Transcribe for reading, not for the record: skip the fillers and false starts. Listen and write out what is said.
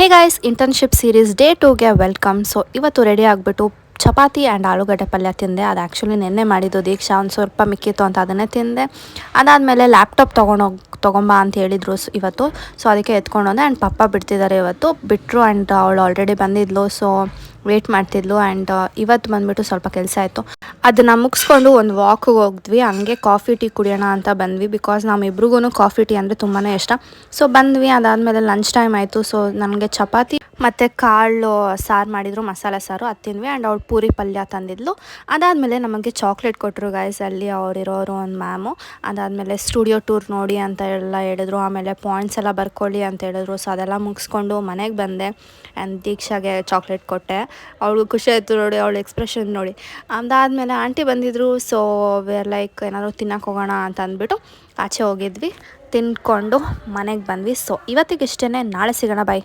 ಹೇ guys, internship series day 2ಗೆ welcome. So ಇವತ್ತು ready ಆಗಿಬಿಟ್ಟು ಚಪಾತಿ ಆ್ಯಂಡ್ ಆಲೂಗಡ್ಡೆ ಪಲ್ಯ ತಿಂದೆ. ಅದು ಆ್ಯಕ್ಚುಲಿ ನೆನ್ನೆ ಮಾಡಿದ್ದು ದೀಕ್ಷಾ, ಒಂದು ಸ್ವಲ್ಪ ಮಿಕ್ಕಿತ್ತು ಅಂತ ಅದನ್ನೇ ತಿಂದೆ. ಅದಾದಮೇಲೆ ಲ್ಯಾಪ್ಟಾಪ್ ತೊಗೊಂಬಾ ಅಂತ ಹೇಳಿದರು ಇವತ್ತು. ಸೊ ಅದಕ್ಕೆ ಎತ್ಕೊಂಡೋದೆ ಆ್ಯಂಡ್ ಪಪ್ಪ ಬಿಡ್ತಿದ್ದಾರೆ ಇವತ್ತು. ಬಿಟ್ಟರು ಆ್ಯಂಡ್ ಅವಳು ಆಲ್ರೆಡಿ ಬಂದಿದ್ಲು, ಸೊ ವೇಟ್ ಮಾಡ್ತಿದ್ಲು. ಆ್ಯಂಡ್ ಇವತ್ತು ಬಂದುಬಿಟ್ಟು ಸ್ವಲ್ಪ ಕೆಲಸ ಆಯಿತು, ಅದನ್ನು ಮುಗಿಸ್ಕೊಂಡು ಒಂದು ವಾಕಿಗೆ ಹೋಗಿದ್ವಿ. ಹಂಗೆ ಕಾಫಿ ಟೀ ಕುಡಿಯೋಣ ಅಂತ ಬಂದ್ವಿ, ಬಿಕಾಸ್ ನಮ್ಮಿಬ್ರಿಗೂ ಕಾಫಿ ಟೀ ಅಂದರೆ ತುಂಬಾ ಇಷ್ಟ. ಸೊ ಬಂದ್ವಿ. ಅದಾದಮೇಲೆ ಲಂಚ್ ಟೈಮ್ ಆಯಿತು. ಸೊ ನನಗೆ ಚಪಾತಿ ಮತ್ತು ಕಾಳು ಸಾರು ಮಾಡಿದರು, ಮಸಾಲೆ ಸಾರು, ಅದು ತಿಂದ್ವಿ. ಆ್ಯಂಡ್ ಅವ್ಳು ಪೂರಿ ಪಲ್ಯ ತಂದಿದ್ಲು. ಅದಾದಮೇಲೆ ನಮಗೆ ಚಾಕ್ಲೇಟ್ ಕೊಟ್ಟರು ಗೈಸ್, ಅಲ್ಲಿ ಅವರಿರೋರು ಒಂದು ಮ್ಯಾಮು. ಅದಾದಮೇಲೆ ಸ್ಟುಡಿಯೋ ಟೂರ್ ನೋಡಿ ಅಂತ ಎಲ್ಲ ಹೇಳಿದ್ರು. ಆಮೇಲೆ ಪಾಯಿಂಟ್ಸ್ ಎಲ್ಲ ಬರ್ಕೊಳ್ಳಿ ಅಂತ ಹೇಳಿದ್ರು. ಸೊ ಅದೆಲ್ಲ ಮುಗಿಸ್ಕೊಂಡು ಮನೆಗೆ ಬಂದೆ ಆ್ಯಂಡ್ ದೀಕ್ಷಾಗೆ ಚಾಕ್ಲೇಟ್ ಕೊಟ್ಟೆ. ಅವಳು ಖುಷಿ ಆಯಿತು ನೋಡಿ, ಅವಳು ಎಕ್ಸ್ಪ್ರೆಷನ್ ನೋಡಿ. ಅದಾದಮೇಲೆ ಆಂಟಿ ಬಂದಿದ್ದರು. ಸೊ ವೇರ್ ಲೈಕ್ ಏನಾದರೂ ತಿನ್ನಕ್ಕೆ ಹೋಗೋಣ ಅಂತ ಅಂದ್ಬಿಟ್ಟು ಆಚೆ ಹೋಗಿದ್ವಿ. ತಿನ್ಕೊಂಡು ಮನೆಗೆ ಬಂದ್ವಿ. ಸೊ ಇವತ್ತಿಗೆ ಇಷ್ಟೇ, ನಾಳೆ ಸಿಗೋಣ, ಬಾಯ್.